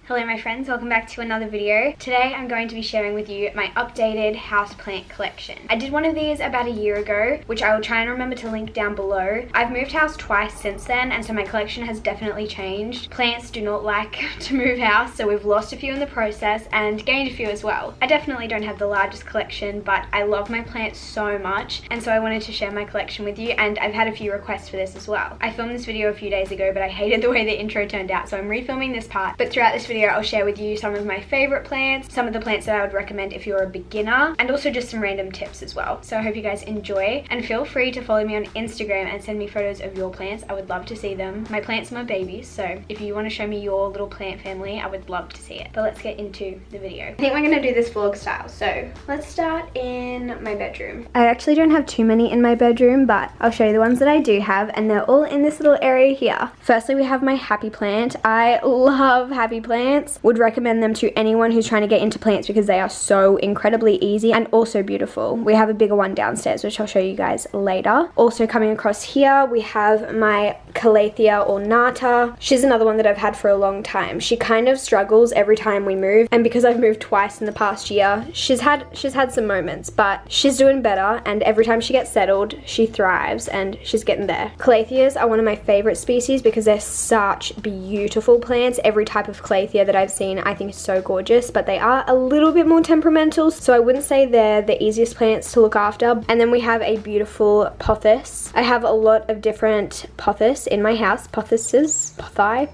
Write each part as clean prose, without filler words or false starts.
Hello my friends, welcome back to another video. Today I'm going to be sharing with you my updated houseplant collection. I did one of these about a year ago, which I will try and remember to link down below. I've moved house twice since then, and so my collection has definitely changed. Plants do not like to move house, so we've lost a few in the process and gained a few as well. I definitely don't have the largest collection, but I love my plants so much, and so I wanted to share my collection with you, and I've had a few requests for this as well. I filmed this video a few days ago, but I hated the way the intro turned out, so I'm refilming this part. But throughout this video I'll share with you some of my favorite plants, some of the plants that I would recommend if you're a beginner, and also just some random tips as well. So I hope you guys enjoy, and feel free to follow me on Instagram and send me photos of your plants. I would love to see them. My plants are my babies, so if you want to show me your little plant family, I would love to see it. But let's get into the video. I think we're going to do this vlog style, so let's start in my bedroom. I actually don't have too many in my bedroom, but I'll show you the ones that I do have, and they're all in this little area here. Firstly, we have my happy plant. I love happy plants. Would recommend them to anyone who's trying to get into plants because they are so incredibly easy and also beautiful. We have a bigger one downstairs, which I'll show you guys later. Also coming across here, we have my Calathea ornata. She's another one that I've had for a long time. She kind of struggles every time we move, and because I've moved twice in the past year, she's had some moments, but she's doing better, and every time she gets settled, she thrives, and she's getting there. Calatheas are one of my favorite species because they're such beautiful plants. Every type of Calathea that I've seen I think is so gorgeous, but they are a little bit more temperamental, so I wouldn't say they're the easiest plants to look after. And then we have a beautiful pothos. I have a lot of different pothos in my house. Pothoses? Pothi?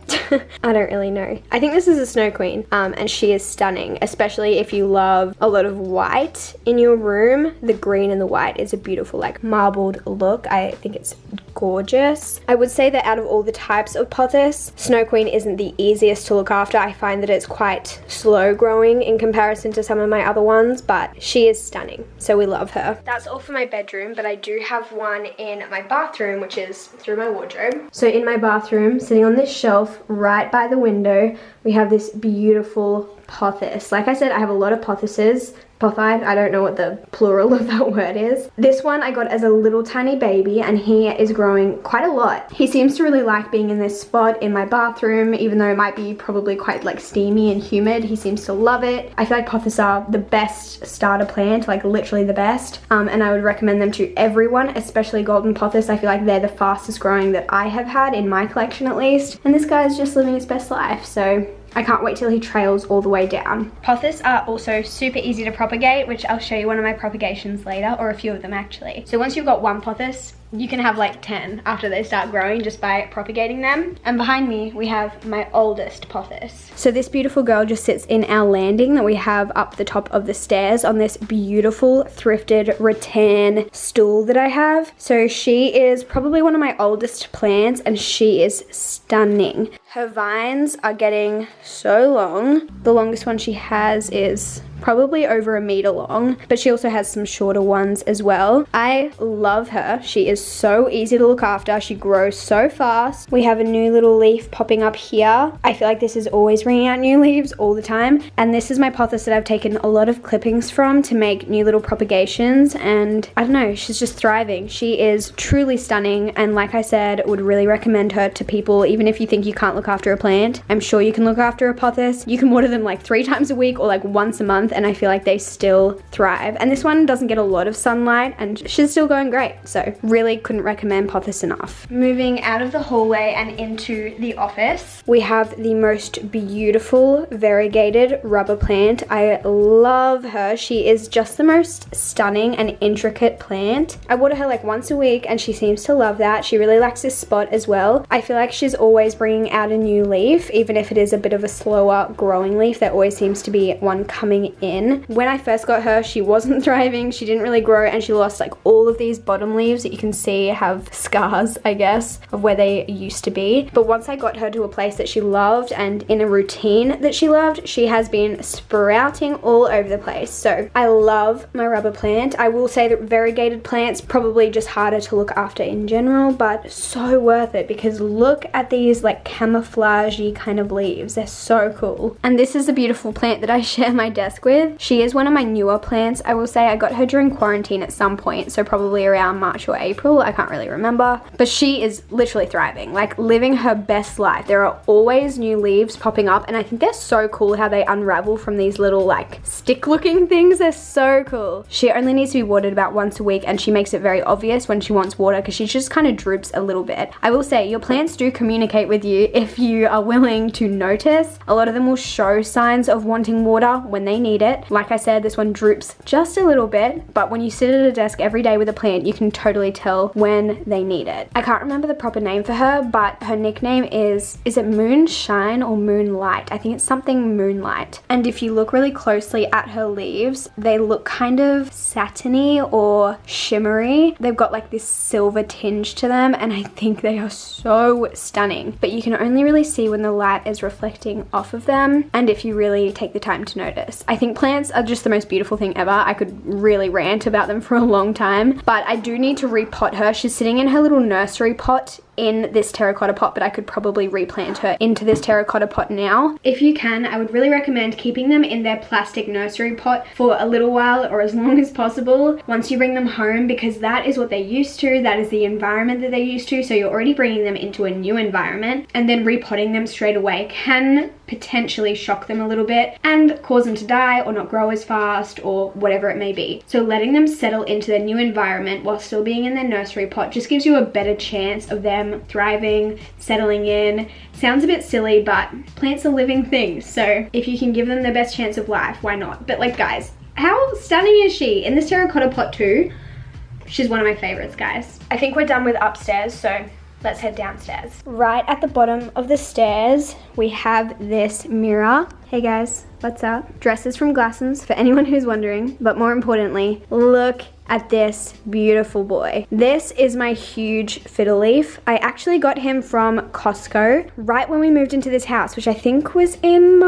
I don't really know. I think this is a snow queen, and she is stunning, especially if you love a lot of white in your room. The green and the white is a beautiful like marbled look. I think it's gorgeous. I would say that out of all the types of pothos, snow queen isn't the easiest to look after. I find that it's quite slow growing in comparison to some of my other ones, but she is stunning, so we love her. That's all for my bedroom, but I do have one in my bathroom, which is through my wardrobe. So in my bathroom, sitting on this shelf right by the window, we have this beautiful pothos. Like I said, I have a lot of pothoses. Pothi, I don't know what the plural of that word is. This one I got as a little tiny baby, and he is growing quite a lot. He seems to really like being in this spot in my bathroom, even though it might be probably quite like steamy and humid. He seems to love it. I feel like pothos are the best starter plant, like literally the best, and I would recommend them to everyone, especially golden pothos. I feel like they're the fastest growing that I have had in my collection at least, and this guy's just living his best life, so I can't wait till he trails all the way down. Pothos are also super easy to propagate, which I'll show you one of my propagations later, or a few of them actually. So once you've got one pothos, you can have like 10 after they start growing just by propagating them. And behind me, we have my oldest pothos. So this beautiful girl just sits in our landing that we have up the top of the stairs on this beautiful thrifted rattan stool that I have. So she is probably one of my oldest plants, and she is stunning. Her vines are getting so long. The longest one she has is probably over 1 meter long, but she also has some shorter ones as well. I love her. She is so easy to look after. She grows so fast. We have a new little leaf popping up here. I feel like this is always bringing out new leaves all the time, and this is my pothos that I've taken a lot of clippings from to make new little propagations, and I don't know, she's just thriving. She is truly stunning, and like I said, would really recommend her to people. Even if you think you can't look after a plant, I'm sure you can look after a pothos. You can water them like 3 times a week or like once a month, and I feel like they still thrive. And this one doesn't get a lot of sunlight, and she's still going great, so really couldn't recommend pothos enough. Moving out of the hallway and into the office, we have the most beautiful variegated rubber plant. I love her. She is just the most stunning and intricate plant. I water her like once a week, and she seems to love that. She really likes this spot as well. I feel like she's always bringing out a new leaf, even if it is a bit of a slower growing leaf. There always seems to be one coming in. When I first got her, she wasn't thriving. She didn't really grow, and she lost like all of these bottom leaves that you can see have scars, I guess, of where they used to be. But once I got her to a place that she loved and in a routine that she loved, she has been sprouting all over the place. So I love my rubber plant. I will say that variegated plants probably just harder to look after in general, but so worth it because look at these like camouflagey kind of leaves. They're so cool. And this is a beautiful plant that I share my desk with. She is one of my newer plants. I will say I got her during quarantine at some point, so probably around March or April. April, I can't really remember, but she is literally thriving, like living her best life. There are always new leaves popping up, and I think they're so cool how they unravel from these little like stick looking things. They're so cool. She only needs to be watered about once a week, and she makes it very obvious when she wants water because she just kind of droops a little bit. I will say your plants do communicate with you if you are willing to notice. A lot of them will show signs of wanting water when they need it. Like I said, this one droops just a little bit, but when you sit at a desk every day with a plant, you can totally tell when they need it. I can't remember the proper name for her, but her nickname is it Moonshine or Moonlight? I think it's something Moonlight. And if you look really closely at her leaves, they look kind of satiny or shimmery. They've got like this silver tinge to them, and I think they are so stunning, but you can only really see when the light is reflecting off of them and if you really take the time to notice. I think plants are just the most beautiful thing ever. I could really rant about them for a long time, but I do need to repot her. She's sitting in her little nursery pot in this terracotta pot, but I could probably replant her into this terracotta pot now. If you can, I would really recommend keeping them in their plastic nursery pot for a little while or as long as possible once you bring them home, because that is what they're used to. That is the environment that they're used to. So you're already bringing them into a new environment, and then repotting them straight away can potentially shock them a little bit and cause them to die or not grow as fast or whatever it may be. So letting them settle into their new environment while still being in their nursery pot just gives you a better chance of them thriving, settling in. Sounds a bit silly, but plants are living things, so if you can give them the best chance of life, why not? But like, guys, how stunning is she in this terracotta pot too? She's one of my favorites, guys. I think we're done with upstairs, so let's head downstairs. Right at the bottom of the stairs, we have this mirror. Hey guys, what's up? Dresses from Glassons, for anyone who's wondering, but more importantly, look at this beautiful boy. This is my huge fiddle leaf. I actually got him from Costco right when we moved into this house, which I think was in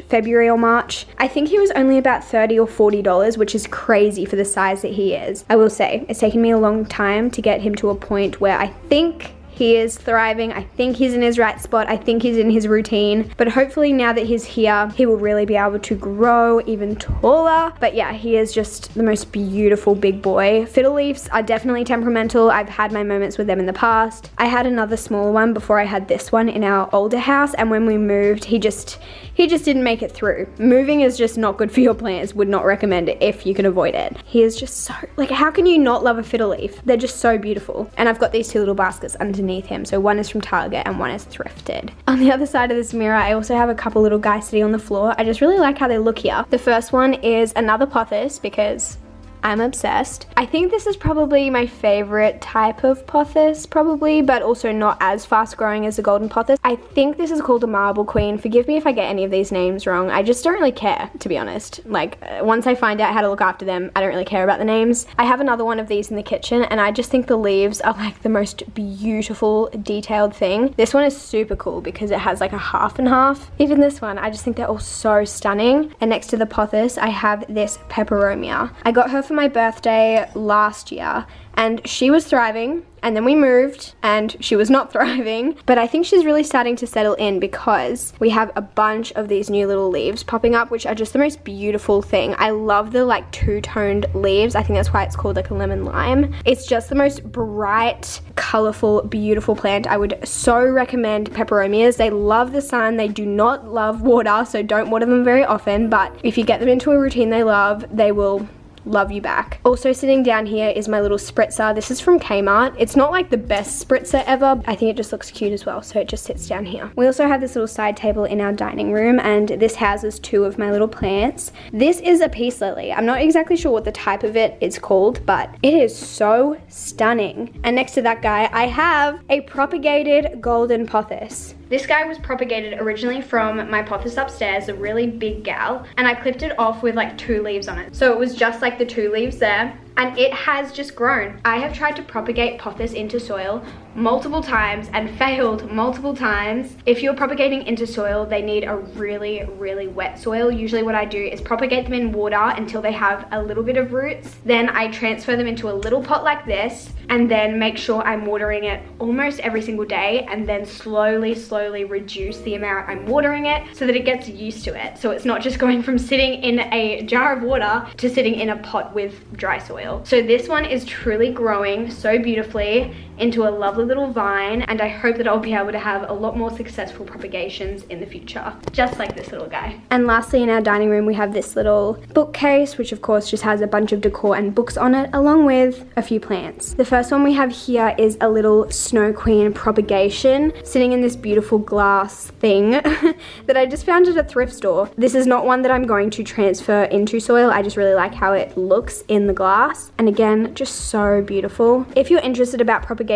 February or March. I think he was only about $30 or $40, which is crazy for the size that he is. I will say, it's taken me a long time to get him to a point where I think he is thriving. I think he's in his right spot. I think he's in his routine. But hopefully now that he's here, he will really be able to grow even taller. But yeah, he is just the most beautiful big boy. Fiddle leaves are definitely temperamental. I've had my moments with them in the past. I had another smaller one before I had this one in our older house, and when we moved, he just didn't make it through. Moving is just not good for your plants. Would not recommend it if you can avoid it. He is just so, like, how can you not love a fiddle leaf? They're just so beautiful. And I've got these two little baskets underneath him. So one is from Target and one is thrifted. On the other side of this mirror, I also have a couple little guys sitting on the floor. I just really like how they look here. The first one is another pothos because I'm obsessed. I think this is probably my favorite type of pothos, probably, but also not as fast growing as the golden pothos. I think this is called a marble queen. Forgive me if I get any of these names wrong. I just don't really care, to be honest. Like, once I find out how to look after them, I don't really care about the names. I have another one of these in the kitchen, and I just think the leaves are like the most beautiful, detailed thing. This one is super cool because it has like a half and half. Even this one, I just think they're all so stunning. And next to the pothos, I have this Peperomia. I got her for my birthday last year, and she was thriving, and then we moved and she was not thriving, but I think she's really starting to settle in because we have a bunch of these new little leaves popping up, which are just the most beautiful thing. I love the like two-toned leaves. I think that's why it's called like a lemon lime. It's just the most bright, colorful, beautiful plant. I would so recommend Peperomias. They love the sun. They do not love water, so don't water them very often, but if you get them into a routine they love, they will love you back. Also sitting down here is my little spritzer. This is from Kmart. It's not like the best spritzer ever. I think it just looks cute as well, so it just sits down here. We also have this little side table in our dining room, and this houses two of my little plants. This is a peace lily. I'm not exactly sure what the type of it is called, but it is so stunning. And next to that guy, I have a propagated golden pothos. This guy was propagated originally from my pothos upstairs, a really big gal, and I clipped it off with like 2 leaves on it. So it was just like the 2 leaves there, and it has just grown. I have tried to propagate pothos into soil multiple times and failed multiple times. If you're propagating into soil, they need a really, really wet soil. Usually what I do is propagate them in water until they have a little bit of roots. Then I transfer them into a little pot like this, and then make sure I'm watering it almost every single day, and then slowly reduce the amount I'm watering it so that it gets used to it. So it's not just going from sitting in a jar of water to sitting in a pot with dry soil. soil. So this one is truly growing so beautifully into a lovely little vine, and I hope that I'll be able to have a lot more successful propagations in the future, just like this little guy. And lastly, in our dining room we have this little bookcase, which of course just has a bunch of decor and books on it, along with a few plants. The first one we have here is a little Snow Queen propagation sitting in this beautiful glass thing that I just found at a thrift store. This is not one that I'm going to transfer into soil. I just really like how it looks in the glass, and again, just so beautiful. If you're interested about propagations,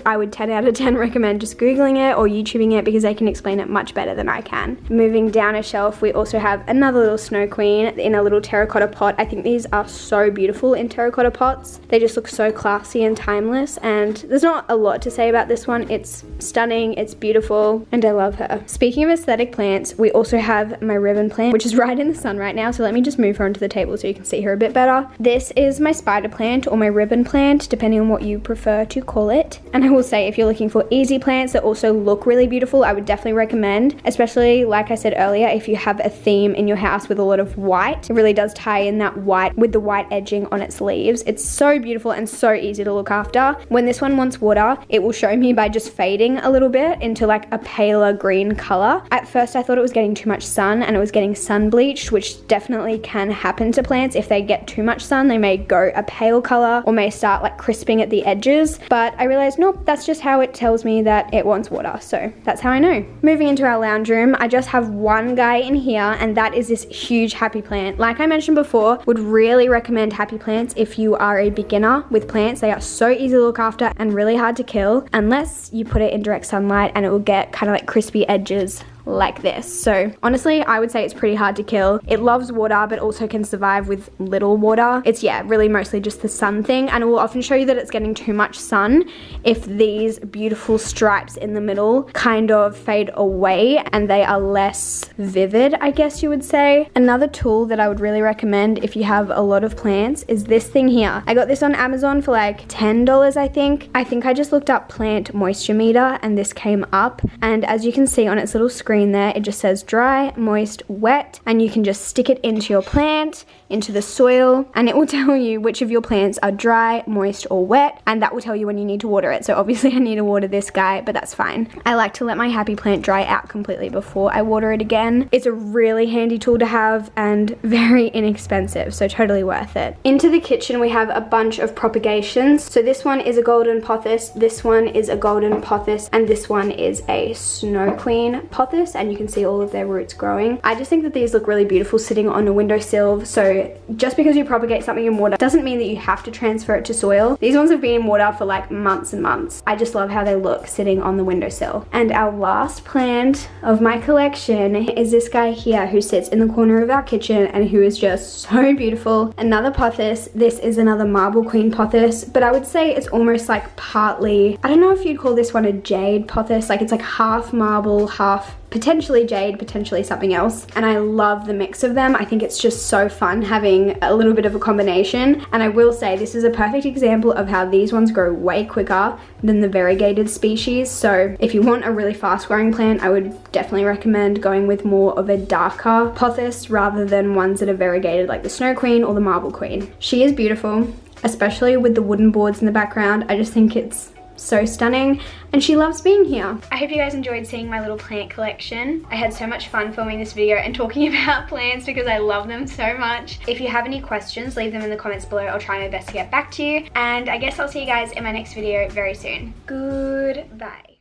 I would 10 out of 10 recommend just googling it or YouTubing it, because they can explain it much better than I can. Moving down a shelf, we also have another little Snow Queen in a little terracotta pot. I think these are so beautiful in terracotta pots. They just look so classy and timeless, and there's not a lot to say about this one. It's stunning, it's beautiful, and I love her. Speaking of aesthetic plants, we also have my ribbon plant, which is right in the sun right now, so let me just move her onto the table so you can see her a bit better. This is my spider plant or my ribbon plant, depending on what you prefer to call it. And I will say, if you're looking for easy plants that also look really beautiful, I would definitely recommend, especially like I said earlier, if you have a theme in your house with a lot of white. It really does tie in that white with the white edging on its leaves. It's so beautiful and so easy to look after. When this one wants water, it will show me by just fading a little bit into like a paler green color. At first I thought it was getting too much sun and it was getting sun bleached, which definitely can happen to plants. If they get too much sun, they may go a pale color or may start like crisping at the edges, but I realized nope, that's just how it tells me that it wants water, so that's how I know. Moving into our lounge room, I just have one guy in here, and that is this huge happy plant. Like I mentioned before, would really recommend happy plants if you are a beginner with plants. They are so easy to look after and really hard to kill, unless you put it in direct sunlight and it will get kind of like crispy edges like this. So honestly, I would say it's pretty hard to kill. It loves water, but also can survive with little water. It's, yeah, really mostly just the sun thing, and it will often show you that it's getting too much sun if these beautiful stripes in the middle kind of fade away and they are less vivid, I guess you would say. Another tool that I would really recommend if you have a lot of plants is this thing here. I got this on Amazon for like $10, I think. I just looked up plant moisture meter and this came up, and as you can see on its little screen there, it just says dry, moist, wet, and you can just stick it into your plant, into the soil, and it will tell you which of your plants are dry, moist, or wet, and that will tell you when you need to water it. So obviously I need to water this guy, but that's fine. I like to let my happy plant dry out completely before I water it again. It's a really handy tool to have and very inexpensive, so totally worth it. Into the kitchen we have a bunch of propagations. So this one is a golden pothos, this one is a golden pothos, and this one is a Snow Queen pothos, and you can see all of their roots growing. I just think that these look really beautiful sitting on a windowsill. So just because you propagate something in water doesn't mean that you have to transfer it to soil. These ones have been in water for like months and months. I just love how they look sitting on the windowsill. And our last plant of my collection is this guy here who sits in the corner of our kitchen and who is just so beautiful. Another pothos. This is another Marble Queen pothos, but I would say it's almost like partly, I don't know if you'd call this one a jade pothos, like it's like half marble, half potentially jade, potentially something else, and I love the mix of them. I think it's just so fun having a little bit of a combination, and I will say this is a perfect example of how these ones grow way quicker than the variegated species. So if you want a really fast growing plant, I would definitely recommend going with more of a darker pothos rather than ones that are variegated like the Snow Queen or the Marble Queen. She is beautiful, especially with the wooden boards in the background. I just think it's so stunning, and she loves being here. I hope you guys enjoyed seeing my little plant collection. I had so much fun filming this video and talking about plants because I love them so much. If you have any questions, leave them in the comments below. I'll try my best to get back to you, and I guess I'll see you guys in my next video very soon. Goodbye.